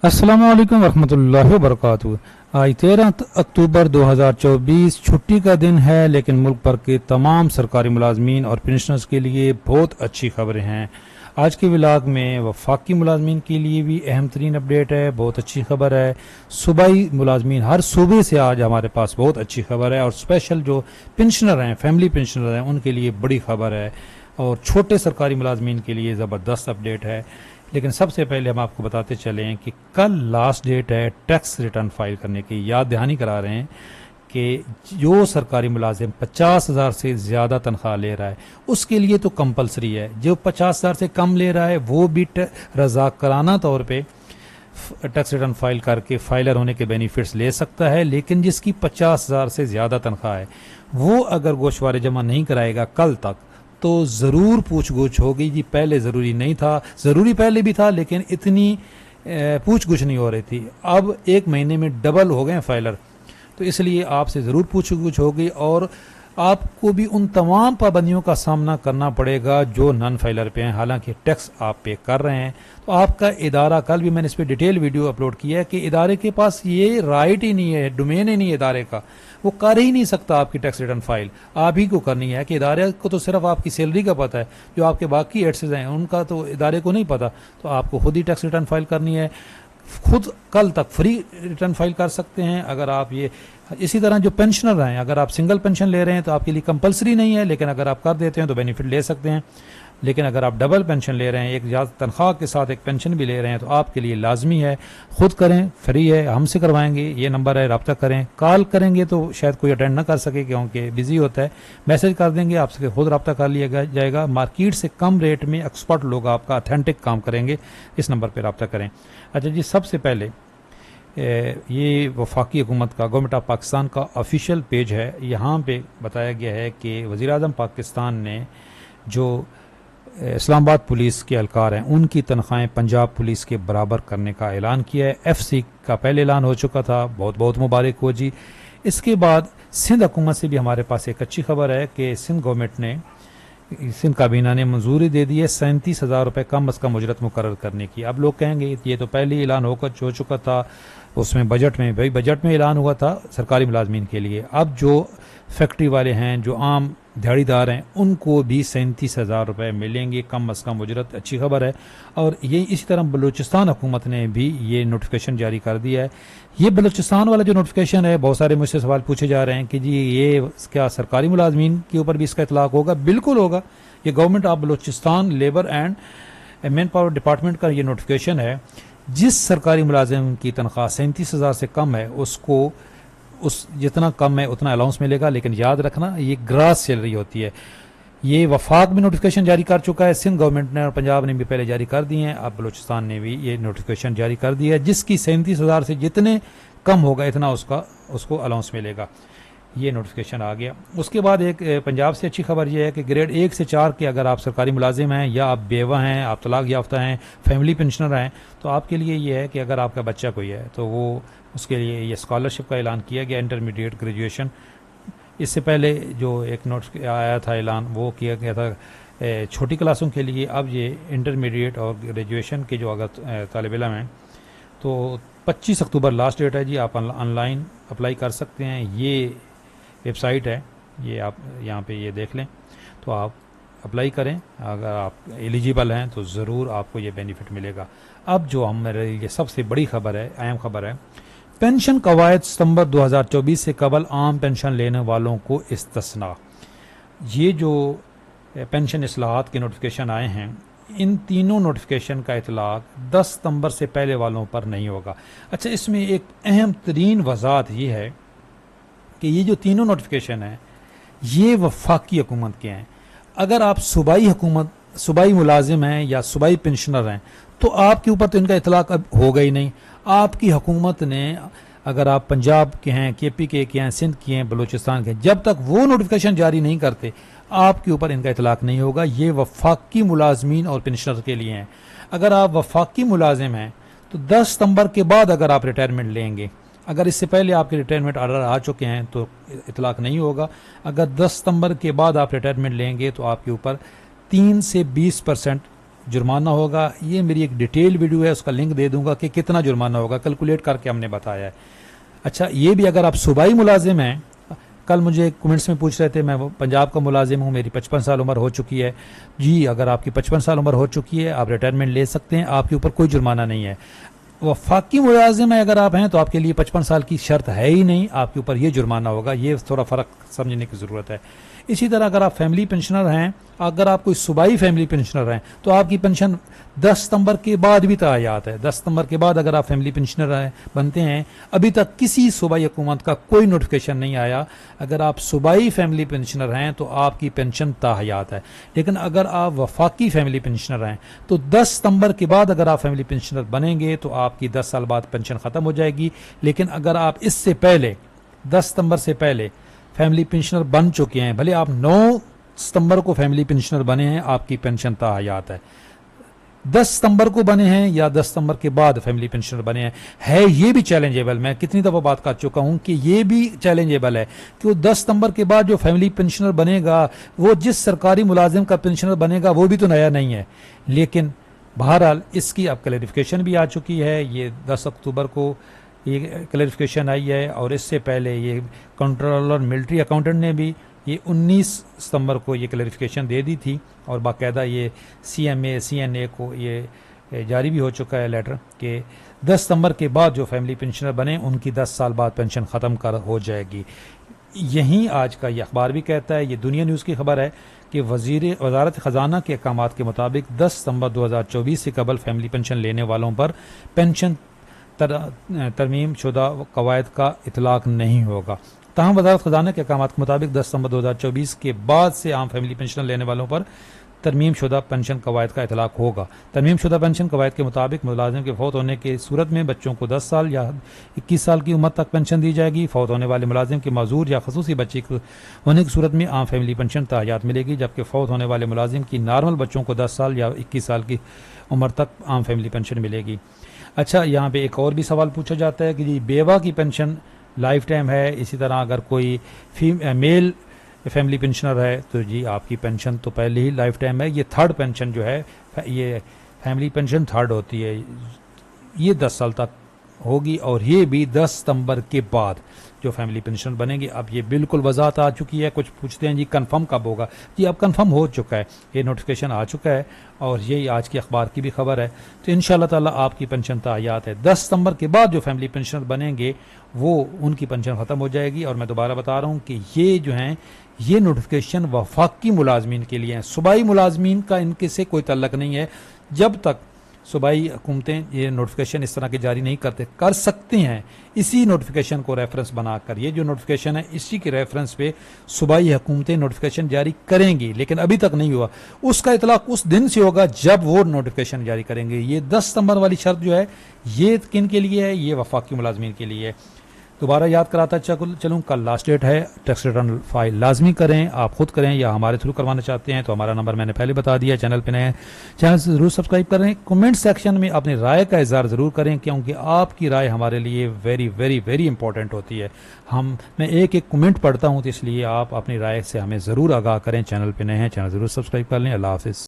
अस्सलामुअलैकुम वरहमतुल्लाहि वबरकातुहू। आज 13 अक्टूबर 2024 छुट्टी का दिन है, लेकिन मुल्क भर के तमाम सरकारी मुलाजमीन और पेंशनर्स के लिए बहुत अच्छी खबरें हैं। आज के व्लॉग में वफाकी मुलाजमीन के लिए भी अहम तरीन अपडेट है, बहुत अच्छी खबर है। सूबाई मुलाजमीन हर सूबे से आज हमारे पास बहुत अच्छी खबर है, और स्पेशल जो पेंशनर हैं, फैमिली पेंशनर हैं, उनके लिए बड़ी खबर है, और छोटे सरकारी मुलाजमीन के लिए ज़बरदस्त अपडेट है। लेकिन सबसे पहले हम आपको बताते चलें कि कल लास्ट डेट है टैक्स रिटर्न फाइल करने की। याद दहानी करा रहे हैं कि जो सरकारी मुलाजिम 50,000 से ज़्यादा तनख्वाह ले रहा है उसके लिए तो कंपलसरी है। जो 50,000 से कम ले रहा है वो भी रज़ाकराना तौर पे टैक्स रिटर्न फाइल करके फाइलर होने के बेनिफिट्स ले सकता है। लेकिन जिसकी 50,000 से ज़्यादा तनख्वाह है वो अगर गोशवारे जमा नहीं कराएगा कल तक, तो ज़रूर पूछ गुछ होगी। जी पहले ज़रूरी नहीं था, ज़रूरी पहले भी था, लेकिन इतनी पूछ गुछ नहीं हो रही थी। अब एक महीने में डबल हो गए फाइलर, तो इसलिए आपसे ज़रूर पूछ गुछ होगी, और आपको भी उन तमाम पाबंदियों का सामना करना पड़ेगा जो नॉन फाइलर पे हैं। हालांकि टैक्स आप पे कर रहे हैं, तो आपका इदारा, कल भी मैंने इस पर डिटेल वीडियो अपलोड किया है कि इदारे के पास ये राइट ही नहीं है, डोमेन ही नहीं है इदारे का, वो कर ही नहीं सकता आपकी टैक्स रिटर्न फाइल। आप ही को करनी है कि इदारे को तो सिर्फ आपकी सैलरी का पता है, जो आपके बाकी एड्सेस हैं उनका तो इदारे को नहीं पता। तो आपको खुद ही टैक्स रिटर्न फाइल करनी है, खुद कल तक फ्री रिटर्न फाइल कर सकते हैं। अगर आप ये इसी तरह जो पेंशनर हैं, अगर आप सिंगल पेंशन ले रहे हैं तो आपके लिए कंपलसरी नहीं है, लेकिन अगर आप कर देते हैं तो बेनिफिट ले सकते हैं। लेकिन अगर आप डबल पेंशन ले रहे हैं, एक ज़्यादा तनख्वाह के साथ एक पेंशन भी ले रहे हैं, तो आपके लिए लाजमी है खुद करें, फ्री है, हमसे करवाएंगे। ये नंबर है, रब्ता करें। कॉल करेंगे तो शायद कोई अटेंड ना कर सके क्योंकि बिजी होता है, मैसेज कर देंगे, आपसे खुद रब्ता कर लिया जाएगा। मार्केट से कम रेट में एक्सपर्ट लोग आपका अथेंटिक काम करेंगे। इस नंबर पर रब्ता करें। अच्छा जी, सबसे पहले ये वफाकी हुकूमत का, गवर्नमेंट ऑफ पाकिस्तान का ऑफिशियल पेज है। यहाँ पे बताया गया है कि वज़ीर आज़म पाकिस्तान ने जो इस्लामाबाद पुलिस के एहलकार हैं उनकी तनख्वाहें पंजाब पुलिस के बराबर करने का ऐलान किया है। FC का पहले ऐलान हो चुका था, बहुत बहुत मुबारक हो जी। इसके बाद सिंध हुकूमत से भी हमारे पास एक अच्छी खबर है कि सिंध गवर्नमेंट ने, सिंध काबीना ने मंजूरी दे दी है 37,000 रुपये कम अज़ कम उजरत मुकर्रर करने की। अब लोग कहेंगे ये तो पहले ही ऐलान हो चुका था, उसमें बजट में, भाई बजट में ऐलान हुआ था सरकारी मुलाजमीन के लिए। अब जो फैक्ट्री वाले हैं, जो आम दिहाड़ीदार हैं, उनको भी 37,000 रुपये मिलेंगे कम अज़ कम उजरत। अच्छी खबर है। और ये इसी तरह बलूचिस्तान हुकूमत ने भी ये नोटिफिकेशन जारी कर दिया है। ये बलूचिस्तान वाला जो नोटिफिकेशन है, बहुत सारे मुझसे सवाल पूछे जा रहे हैं कि जी ये क्या सरकारी मुलाजमीन के ऊपर भी इसका इतलाक होगा? बिल्कुल होगा। ये government of Balochistan labour and man power department का ये नोटिफिकेशन है। जिस सरकारी मुलाजिम की तनख्वाह 37,000 से कम है उसको उस जितना कम है उतना अलाउंस मिलेगा। लेकिन याद रखना ये ग्रास सैलरी होती है। ये वफाक भी नोटिफिकेशन जारी कर चुका है, सिंध गवर्नमेंट ने और पंजाब ने भी पहले जारी कर दिए हैं। अब बलूचिस्तान ने भी ये नोटिफिकेशन जारी कर दिया है। जिसकी 37,000 से जितने कम होगा इतना उसको अलाउंस मिलेगा। ये नोटिफिकेशन आ गया। उसके बाद एक पंजाब से अच्छी खबर यह है कि ग्रेड 1 से 4 के अगर आप सरकारी मुलाजिम हैं, या आप बेवा हैं, आप तलाक याफ्ता हैं, फैमिली पेंशनर हैं, तो आपके लिए ये है कि अगर आपका बच्चा कोई है तो वो उसके लिए ये स्कॉलरशिप का ऐलान किया गया, इंटरमीडिएट ग्रेजुएशन। इससे पहले जो एक नोट आया था ऐलान, वो किया गया था छोटी क्लासों के लिए। अब ये इंटरमीडिएट और ग्रेजुएशन के जो अगर तालिब इल्म हैं तो 25 अक्टूबर लास्ट डेट है जी, आप ऑनलाइन अप्लाई कर सकते हैं। ये वेबसाइट है, ये आप यहाँ पे ये देख लें, तो आप अप्लाई करें। अगर आप एलिजिबल हैं तो ज़रूर आपको ये बेनिफिट मिलेगा। अब जो हमारे लिए सबसे बड़ी खबर है, अहम खबर है, पेंशन कवायद सितंबर 2024 से कबल आम पेंशन लेने वालों को इस्तिस्ना। ये जो पेंशन इस्लाहात के नोटिफिकेशन आए हैं, इन तीनों नोटिफिकेशन का इतलाक 10 सितंबर से पहले वालों पर नहीं होगा। अच्छा, इसमें एक अहम तरीन वजाहत ये है कि ये जो तीनों नोटिफिकेशन हैं ये वफाकी हुकूमत के हैं। अगर आप सूबाई मुलाजिम हैं या सूबाई पेंशनर हैं तो आपके ऊपर तो इनका इतलाक अब होगा ही नहीं। आपकी हुकूमत ने, अगर आप पंजाब के हैं, KP के हैं, सिंध के हैं, बलूचिस्तान के हैं, जब तक वो नोटिफिकेशन जारी नहीं करते आपके ऊपर इनका इतलाक नहीं होगा। ये वफाकी मुलाजमीन और पेंशनर के लिए हैं। अगर आप वफाकी मुलाजिम हैं तो 10 सितंबर के बाद अगर आप रिटायरमेंट लेंगे, अगर इससे पहले आपके रिटायरमेंट ऑर्डर आ चुके हैं तो इतलाक नहीं होगा। अगर 10 सितंबर के बाद आप रिटायरमेंट लेंगे तो आपके ऊपर 3 से 20% जुर्माना होगा। ये मेरी एक डिटेल वीडियो है, उसका लिंक दे दूंगा कि कितना जुर्माना होगा, कैलकुलेट करके हमने बताया है। अच्छा, ये भी अगर आप सूबाई मुलाजिम हैं, कल मुझे कमेंट्स में पूछ रहे थे, मैं पंजाब का मुलाजिम हूँ, मेरी 55 साल उम्र हो चुकी है। जी, अगर आपकी 55 साल उम्र हो चुकी है, आप रिटायरमेंट ले सकते हैं, आपके ऊपर कोई जुर्माना नहीं है। वफाकी मुलाजिम है अगर आप हैं, तो आपके लिए 55 साल की शर्त है ही नहीं, आपके ऊपर ये जुर्माना होगा। ये थोड़ा फ़र्क समझने की ज़रूरत है। इसी तरह अगर आप फैमिली पेंशनर हैं, अगर आप कोई सूबाई फैमिली पेंशनर हैं, तो आपकी पेंशन 10 सितंबर के बाद भी तायात है। 10 सितंबर के बाद अगर आप फैमिली पेंशनर बनते हैं, अभी तक किसी सूबाई हुकूमत का कोई नोटिफिकेशन नहीं आया। अगर आप सूबाई फैमिली पेंशनर हैं तो आपकी पेंशन तायात है। लेकिन अगर आप वफाकी फैमिली पेंशनर हैं, तो 10 सितंबर के बाद अगर आप फैमिली पेंशनर बनेंगे तो आपकी 10 साल बाद पेंशन ख़त्म हो जाएगी। लेकिन अगर आप इससे पहले 10 सितंबर से पहले फैमिली पेंशनर बन चुके हैं, भले आप 9 सितंबर को फैमिली पेंशनर बने हैं, आपकी पेंशन तायात है। 10 सितंबर को बने हैं या 10 सितंबर के बाद फैमिली पेंशनर बने हैं, है ये भी चैलेंजेबल। मैं कितनी दफ़ा बात कर चुका हूं कि ये भी चैलेंजेबल है कि वो 10 सितंबर के बाद जो फैमिली पेंशनर बनेगा, वो जिस सरकारी मुलाजिम का पेंशनर बनेगा वो भी तो नया नहीं है। लेकिन बहरहाल इसकी अब क्लैरिफिकेशन भी आ चुकी है। ये 10 अक्टूबर को ये क्लैरिफिकेशन आई है, और इससे पहले ये कंट्रोलर मिलिट्री अकाउंटेंट ने भी ये 19 सितंबर को ये क्लैरिफिकेशन दे दी थी, और बाकायदा ये CMA CNA को ये जारी भी हो चुका है लेटर कि 10 सितंबर के बाद जो फैमिली पेंशनर बने उनकी 10 साल बाद पेंशन ख़त्म कर हो जाएगी। यहीं आज का ये अखबार भी कहता है, ये दुनिया न्यूज़ की खबर है कि वजारत ख़जाना के अहकामात के मुताबिक 10 सितंबर 2024 से कबल फैमिली पेंशन लेने वालों पर पेंशन तरमीम शुदा कवायद का इतलाक़ नहीं होगा। ताहम वज़ारत ख़ज़ाना के अहकामात के मुताबिक 10 सितंबर 2024 के बाद से आम फैमिली पेंशन लेने वालों पर तरमीम शुदा पेंशन कवायद का इतलाक़ होगा। तरमीम शुदा पेंशन कवायद के मुताबिक मुलाजिम के फौत होने की सूरत में बच्चों को 10 साल या 21 साल की उम्र तक पेंशन दी जाएगी। फौत होने वाले मुलाजिम के माजूर या खसूसी बच्चे होने की सूरत में आम फैमिली पेंशन तायात मिलेगी, जबकि फौत होने वाले मुलाजिम की नॉर्मल बच्चों को 10 साल या 21 साल की उम्र तक आम फैमिली पेंशन मिलेगी। अच्छा, यहाँ पे एक और भी सवाल पूछा जाता है कि जी बेवा की पेंशन लाइफ टाइम है, इसी तरह अगर कोई मेल फैमिली पेंशनर है तो जी आपकी पेंशन तो पहले ही लाइफ टाइम है। ये थर्ड पेंशन जो है, ये फैमिली पेंशन थर्ड होती है, ये 10 साल तक होगी, और ये भी 10 सितंबर के बाद जो फैमिली पेंशन बनेगी। अब ये बिल्कुल वजाहत आ चुकी है। कुछ पूछते हैं जी कंफर्म कब होगा, जी अब कंफर्म हो चुका है, ये नोटिफिकेशन आ चुका है, और यही आज की अखबार की भी खबर है। तो इंशाअल्लाह ताला आपकी पेंशन तायात है। 10 सितंबर के बाद जो फैमिली पेंशनर बनेंगे वो उनकी पेंशन ख़त्म हो जाएगी। और मैं दोबारा बता रहा हूँ कि ये जो हैं ये नोटिफिकेशन वफाकी मुलाजमीन के लिए हैं, सूबाई मुलाजमीन का इनके से कोई तल्लक नहीं है। जब तक सूबाई हुकूमतें ये नोटिफिकेशन इस तरह के जारी नहीं कर सकते हैं, इसी नोटिफिकेशन को रेफरेंस बनाकर, ये जो नोटिफिकेशन है इसी के रेफरेंस पे सूबाई हुकूमतें नोटिफिकेशन जारी करेंगी। लेकिन अभी तक नहीं हुआ, उसका इतलाक उस दिन से होगा जब वो नोटिफिकेशन जारी करेंगे। ये 10 सितंबर वाली शर्त जो है ये किन के लिए है, ये वफाकी मुलाजमीन के लिए है। दोबारा याद कराता चलूँ, कल लास्ट डेट है, टैक्स रिटर्न फाइल लाजमी करें, आप खुद करें या हमारे थ्रू करवाना चाहते हैं तो हमारा नंबर मैंने पहले बता दिया। चैनल पे नए हैं, चैनल से ज़रूर सब्सक्राइब करें। कमेंट सेक्शन में अपनी राय का इज़हार ज़रूर करें, क्योंकि आपकी राय हमारे लिए वेरी वेरी वेरी इंपॉर्टेंट होती है। मैं एक एक कमेंट पढ़ता हूँ, तो इसलिए आप अपनी राय से हमें ज़रूर आगाह करें। चैनल पर नए हैं, चैनल ज़रूर सब्सक्राइब कर लें। अल्लाह हाफ़िज़।